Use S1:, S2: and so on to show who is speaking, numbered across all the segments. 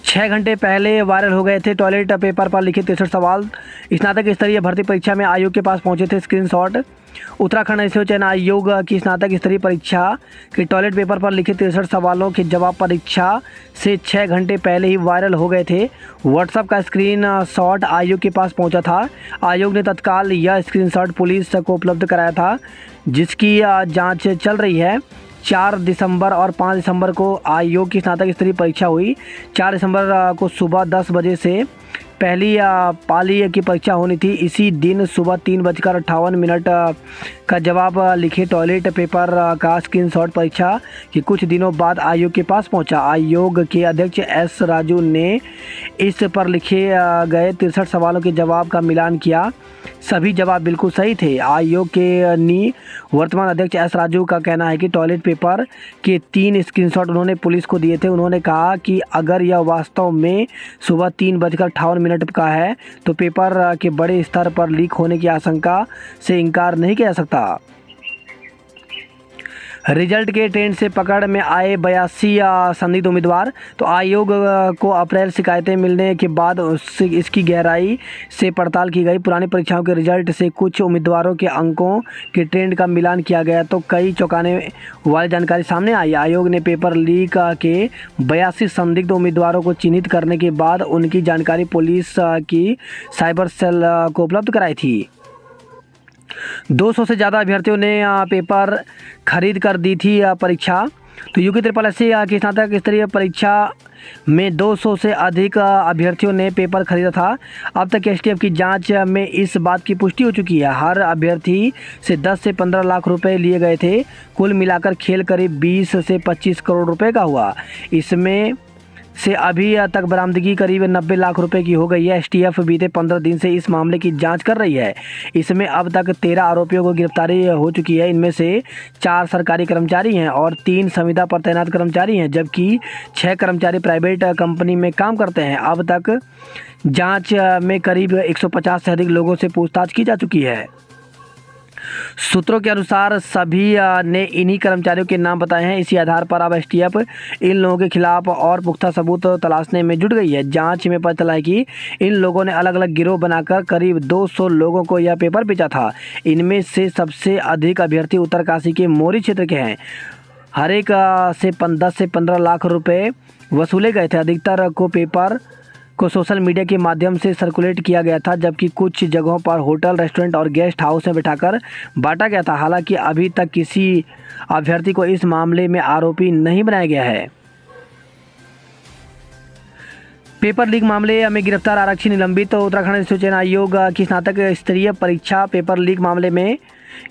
S1: 6 घंटे पहले वायरल हो गए थे टॉयलेट पेपर पर लिखे 63 सवाल। स्नातक स्तरीय भर्ती परीक्षा में आयोग के पास पहुंचे थे स्क्रीनशॉट। उत्तराखंड ऐसे चयन आयोग की स्नातक स्तरीय परीक्षा के टॉयलेट पेपर पर लिखे 63 सवालों के जवाब परीक्षा से 6 घंटे पहले ही वायरल हो गए थे। व्हाट्सएप का स्क्रीनशॉट आयोग के पास पहुंचा था। आयोग ने तत्काल यह स्क्रीनशॉट पुलिस को उपलब्ध कराया था, जिसकी जांच चल रही है। 4 दिसंबर और 5 दिसंबर को आयोग की स्नातक स्तरीय परीक्षा हुई। 4 दिसंबर को सुबह 10 बजे से पहली पाली की परीक्षा होनी थी। इसी दिन सुबह 3:58 का जवाब लिखे टॉयलेट पेपर का स्क्रीनशॉट परीक्षा के कुछ दिनों बाद आयोग के पास पहुंचा। आयोग के अध्यक्ष एस राजू ने इस पर लिखे गए 63 सवालों के जवाब का मिलान किया। सभी जवाब बिल्कुल सही थे। आयोग के वर्तमान अध्यक्ष एस राजू का कहना है कि टॉयलेट पेपर के 3 स्क्रीनशॉट उन्होंने पुलिस को दिए थे। उन्होंने कहा कि अगर यह वास्तव में सुबह 3:58 का है तो पेपर के बड़े स्तर पर लीक होने की आशंका से इनकार नहीं किया जा सकता। रिजल्ट के ट्रेंड से पकड़ में आए 82 संदिग्ध उम्मीदवार। तो आयोग को अप्रैल शिकायतें मिलने के बाद इसकी गहराई से पड़ताल की गई। पुरानी परीक्षाओं के रिजल्ट से कुछ उम्मीदवारों के अंकों के ट्रेंड का मिलान किया गया तो कई चौंकाने वाली जानकारी सामने आई। आयोग ने पेपर लीक के 82 संदिग्ध उम्मीदवारों को चिन्हित करने के बाद उनकी जानकारी पुलिस की साइबर सेल को उपलब्ध कराई थी। 200 से ज़्यादा अभ्यर्थियों ने पेपर खरीद कर दी थी परीक्षा। तो यूपी SSSC की स्नातक स्तरीय परीक्षा में 200 से अधिक अभ्यर्थियों ने पेपर खरीदा था। अब तक STF की जांच में इस बात की पुष्टि हो चुकी है। हर अभ्यर्थी से 10 से 15 लाख रुपए लिए गए थे। कुल मिलाकर खेल करीब 20 से 25 करोड़ रुपए का हुआ। इसमें से अभी तक बरामदगी करीब 90 लाख रुपए की हो गई है। STF बीते 15 दिन से इस मामले की जांच कर रही है। इसमें अब तक 13 आरोपियों को गिरफ्तारी हो चुकी है। इनमें से 4 सरकारी कर्मचारी हैं और 3 संविदा पर तैनात कर्मचारी हैं, जबकि 6 कर्मचारी प्राइवेट कंपनी में काम करते हैं। अब तक जांच में करीब 150 से अधिक लोगों से पूछताछ की जा चुकी है। सूत्रों के अनुसार सभी ने इन्हीं कर्मचारियों के नाम बताए हैं। इसी आधार पर अब STF इन लोगों के खिलाफ और पुख्ता सबूत तलाशने में जुट गई है। जांच में पता चला है कि इन लोगों ने अलग अलग गिरोह बनाकर करीब 200 लोगों को यह पेपर बेचा था। इनमें से सबसे अधिक अभ्यर्थी उत्तरकाशी के मोरी क्षेत्र के हैं। हर एक से 10 से 15 लाख रुपए वसूले गए थे। अधिकतर को पेपर को सोशल मीडिया के माध्यम से सर्कुलेट किया गया था, जबकि कुछ जगहों पर होटल, रेस्टोरेंट और गेस्ट हाउस में बिठाकर बांटा गया था। हालांकि अभी तक किसी अभ्यर्थी को इस मामले में आरोपी नहीं बनाया गया है। पेपर लीक मामले में गिरफ्तार आरक्षी निलंबित। तो उत्तराखंड चयन आयोग की स्नातक स्तरीय परीक्षा पेपर लीक मामले में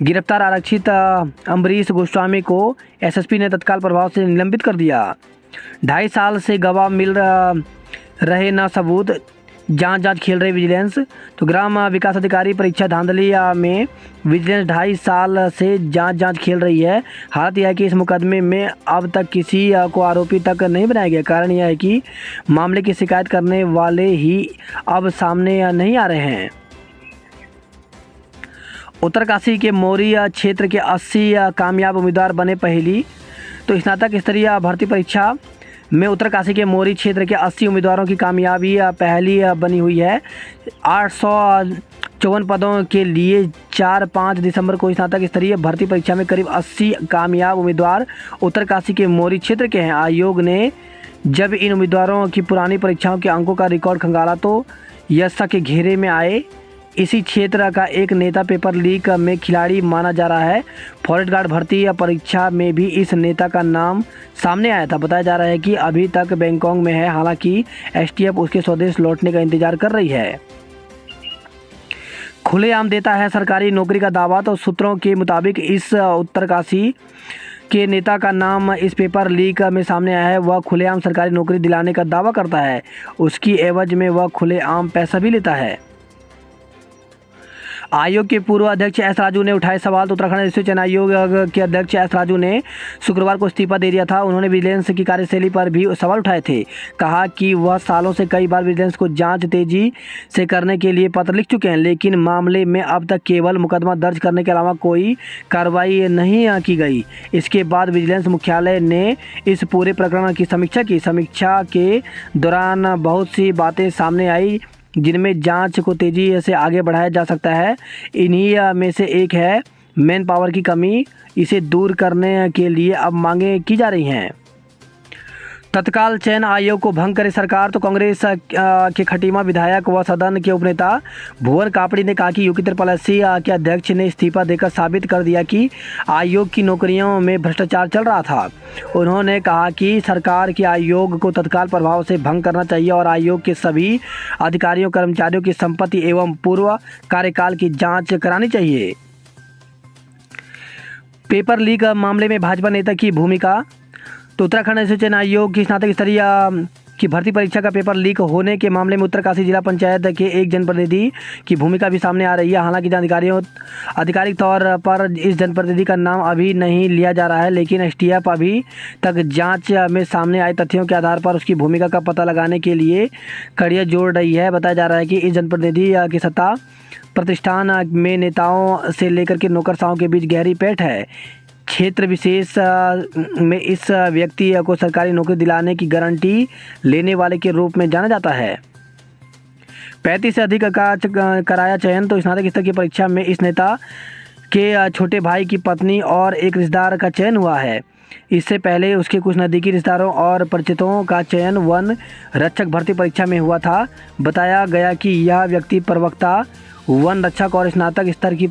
S1: गिरफ्तार आरक्षित अम्बरीश गोस्वामी को SSP ने तत्काल प्रभाव से निलंबित कर दिया। 2.5 साल से गवाह मिल रहे न सबूत, जांच खेल रही विजिलेंस। तो ग्राम विकास अधिकारी परीक्षा धांधली में विजिलेंस 2.5 साल से जांच खेल रही है। हालत यह है कि इस मुकदमे में अब तक किसी को आरोपी तक नहीं बनाया गया। कारण यह है कि मामले की शिकायत करने वाले ही अब सामने नहीं आ रहे हैं। उत्तरकाशी के मोरी क्षेत्र के 80 कामयाब उम्मीदवार बने पहली। तो स्नातक स्तरीय भर्ती परीक्षा में उत्तरकाशी के मोरी क्षेत्र के 80 उम्मीदवारों की कामयाबी पहली बनी हुई है। 854 पदों के लिए 4-5 दिसंबर को स्नातक स्तरीय भर्ती परीक्षा में करीब 80 कामयाब उम्मीदवार उत्तरकाशी के मोरी क्षेत्र के हैं। आयोग ने जब इन उम्मीदवारों की पुरानी परीक्षाओं के अंकों का रिकॉर्ड खंगाला तो यह शक के घेरे में आए। इसी क्षेत्र का एक नेता पेपर लीक में खिलाड़ी माना जा रहा है। फॉरेस्ट गार्ड भर्ती परीक्षा में भी इस नेता का नाम सामने आया था। बताया जा रहा है कि अभी तक बैंकॉक में है। हालांकि STF उसके स्वदेश लौटने का इंतजार कर रही है। खुलेआम देता है सरकारी नौकरी का दावा। तो सूत्रों के मुताबिक इस उत्तरकाशी के नेता का नाम इस पेपर लीक में सामने आया है। वह खुलेआम सरकारी नौकरी दिलाने का दावा करता है। उसकी एवज में वह खुलेआम पैसा भी लेता है। आयोग के पूर्व अध्यक्ष एस राजू ने उठाए सवाल। तो उत्तराखंड स्थित चयन आयोग के अध्यक्ष एस राजू ने शुक्रवार को इस्तीफा दे दिया था। उन्होंने विजिलेंस की कार्यशैली पर भी सवाल उठाए थे। कहा कि वह सालों से कई बार विजिलेंस को जांच तेजी से करने के लिए पत्र लिख चुके हैं, लेकिन मामले में अब तक केवल मुकदमा दर्ज करने के अलावा कोई कार्रवाई नहीं की गई। इसके बाद विजिलेंस मुख्यालय ने इस पूरे प्रकरण की समीक्षा की। समीक्षा के दौरान बहुत सी बातें सामने आई जिनमें जांच को तेजी से आगे बढ़ाया जा सकता है। इन्हीं में से एक है मैन पावर की कमी। इसे दूर करने के लिए अब मांगें की जा रही हैं। तत्काल चयन आयोग को भंग करे सरकार। तो कांग्रेस के खटीमा विधायक व सदन के उपनेता भुवन कापड़ी ने कहा कि यूपी त्रिपल एससी के अध्यक्ष ने इस्तीफा देकर साबित कर दिया कि आयोग की नौकरियों में भ्रष्टाचार चल रहा था। उन्होंने कहा कि सरकार के आयोग को तत्काल प्रभाव से भंग करना चाहिए और आयोग के सभी अधिकारियों कर्मचारियों की संपत्ति एवं पूर्व कार्यकाल की जाँच करानी चाहिए। पेपर लीक मामले में भाजपा नेता की भूमिका। तो उत्तराखंड स्थित चयन आयोग की स्नातक स्तरीय की भर्ती परीक्षा का पेपर लीक होने के मामले में उत्तरकाशी जिला पंचायत के एक जनप्रतिनिधि की भूमिका भी सामने आ रही है। हालांकि आधिकारिक तौर पर इस जनप्रतिनिधि का नाम अभी नहीं लिया जा रहा है, लेकिन एसटीएफ अभी तक जांच में सामने आए तथ्यों के आधार पर उसकी भूमिका का पता लगाने के लिए कड़ियाँ जोड़ रही है। बताया जा रहा है कि इस जनप्रतिनिधि की सत्ता प्रतिष्ठान में नेताओं से लेकर के नौकरशाहों के बीच गहरी पैठ है। क्षेत्र विशेष में इस व्यक्ति को सरकारी नौकरी दिलाने की गारंटी लेने वाले के रूप में जाना जाता है। 35 से अधिक का कराया चयन। तो स्नातक स्तर की परीक्षा में इस नेता के छोटे भाई की पत्नी और एक रिश्तेदार का चयन हुआ है। इससे पहले उसके कुछ नज़दीकी रिश्तेदारों और परिचितों का चयन वन रक्षक भर्ती परीक्षा में हुआ था। बताया गया कि यह व्यक्ति प्रवक्ता वन रक्षक और स्नातक स्तर की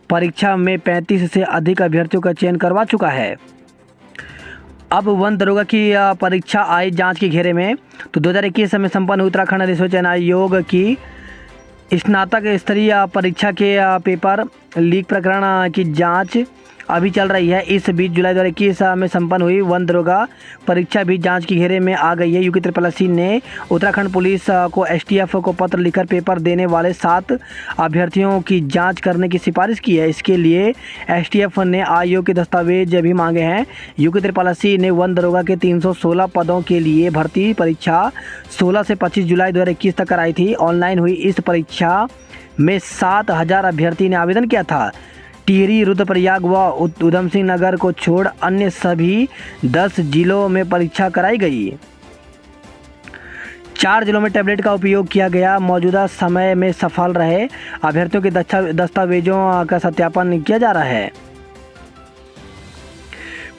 S1: परीक्षा में 35 से अधिक अभ्यर्थियों का चयन करवा चुका है। अब वन दरोगा की परीक्षा आई जांच के घेरे में। तो 2021 में संपन्न हुई उत्तराखंड राज्य चयन आयोग की स्नातक स्तरीय परीक्षा के पेपर लीक प्रकरण की जांच अभी चल रही है। इस बीच जुलाई 2021 में संपन्न हुई वन दरोगा परीक्षा भी जांच के घेरे में आ गई है। यूपी त्रिपल एससी ने उत्तराखंड पुलिस को एसटीएफ को पत्र लिखकर पेपर देने वाले 7 अभ्यर्थियों की जांच करने की सिफारिश की है। इसके लिए एसटीएफ ने आयोग के दस्तावेज भी मांगे हैं। यूपी त्रिपल एससी ने वन दरोगा के 316 पदों के लिए भर्ती परीक्षा 16 से 25 जुलाई 2021 तक कराई थी। ऑनलाइन हुई इस परीक्षा में 7,000 अभ्यर्थी ने आवेदन किया था। टिहरी, रुद्रप्रयाग व उधम सिंह नगर को छोड़ अन्य सभी 10 जिलों में परीक्षा कराई गई। 4 जिलों में टैबलेट का उपयोग किया गया। मौजूदा समय में सफल रहे अभ्यर्थियों के दस्तावेजों का सत्यापन किया जा रहा है।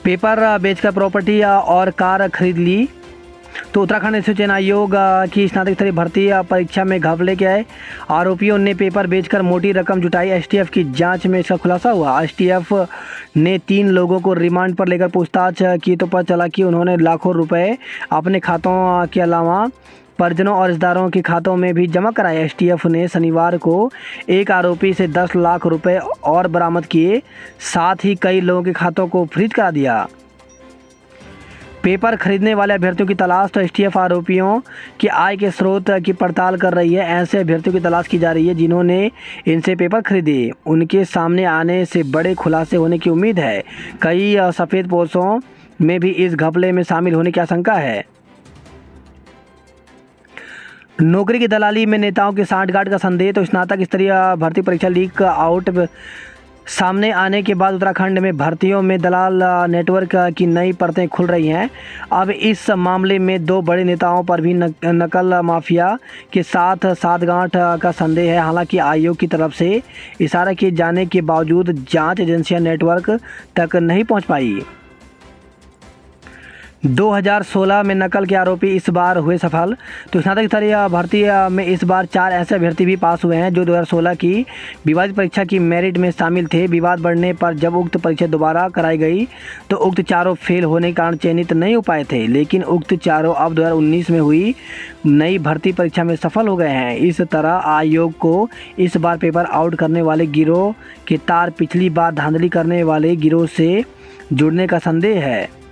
S1: पेपर बेचकर प्रॉपर्टी और कार खरीद ली। तो उत्तराखंड स्थित चयन आयोग की स्नातक स्तरीय भर्ती परीक्षा में घपले के आरोपियों ने पेपर बेचकर मोटी रकम जुटाई। एसटीएफ की जांच में इसका खुलासा हुआ। एसटीएफ ने 3 लोगों को रिमांड पर लेकर पूछताछ की तो पता चला कि उन्होंने लाखों रुपए अपने खातों के अलावा परिजनों और रिश्तेदारों के खातों में भी जमा कराए। एसटीएफ ने शनिवार को एक आरोपी से 10 लाख रुपए और बरामद किए, साथ ही कई लोगों के खातों को फ्रीज करा दिया। पेपर खरीदने वाले अभ्यर्थियों की तलाश। तो एसटीएफ आरोपियों की आय के स्रोत की पड़ताल कर रही है। ऐसे अभ्यर्थियों की तलाश की जा रही है जिन्होंने इनसे पेपर खरीदे। उनके सामने आने से बड़े खुलासे होने की उम्मीद है। कई सफ़ेद पोशों में भी इस घपले में शामिल होने की आशंका है। नौकरी की दलाली में नेताओं की सांठगांठ का संदेह। तो स्नातक स्तरीय भर्ती परीक्षा लीक आउट सामने आने के बाद उत्तराखंड में भर्तियों में दलाल नेटवर्क की नई परतें खुल रही हैं। अब इस मामले में 2 बड़े नेताओं पर भी नकल माफिया के साथ सांठगांठ का संदेह है। हालांकि आयोग की तरफ से इशारा किए जाने के बावजूद जांच एजेंसियां नेटवर्क तक नहीं पहुंच पाई। 2016 में नकल के आरोपी इस बार हुए सफल। तो स्नातक स्तरीय भर्ती में इस बार 4 ऐसे अभ्यर्थी भी पास हुए हैं जो 2016 की विवादित परीक्षा की मेरिट में शामिल थे। विवाद बढ़ने पर जब उक्त परीक्षा दोबारा कराई गई तो उक्त चारों फेल होने के कारण चयनित नहीं हो पाए थे, लेकिन उक्त चारों अब 2019 में हुई नई भर्ती परीक्षा में सफल हो गए हैं। इस तरह आयोग को इस बार पेपर आउट करने वाले गिरोह के तार पिछली बार धांधली करने वाले गिरोह से जुड़ने का संदेह है।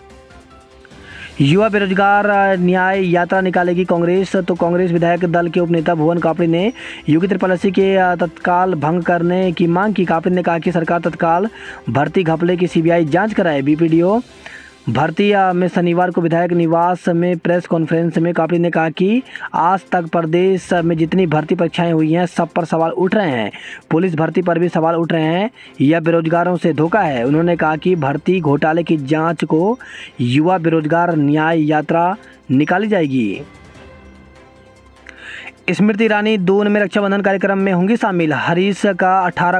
S1: युवा बेरोजगार न्याय यात्रा निकालेगी कांग्रेस। तो कांग्रेस विधायक दल के उपनेता भुवन कापड़ी ने योगी त्रिपाठी के तत्काल भंग करने की मांग की। कापड़ी ने कहा कि सरकार तत्काल भर्ती घपले की सीबीआई जांच कराए। बीपीडीओ भर्ती में शनिवार को विधायक निवास में प्रेस कॉन्फ्रेंस में कापड़ी ने कहा कि आज तक प्रदेश में जितनी भर्ती परीक्षाएं हुई हैं सब पर सवाल उठ रहे हैं। पुलिस भर्ती पर भी सवाल उठ रहे हैं। यह बेरोजगारों से धोखा है। उन्होंने कहा कि भर्ती घोटाले की जांच को युवा बेरोजगार न्याय यात्रा निकाली जाएगी। स्मृति ईरानी दून में रक्षाबंधन कार्यक्रम में होंगी शामिल। हरीश का 18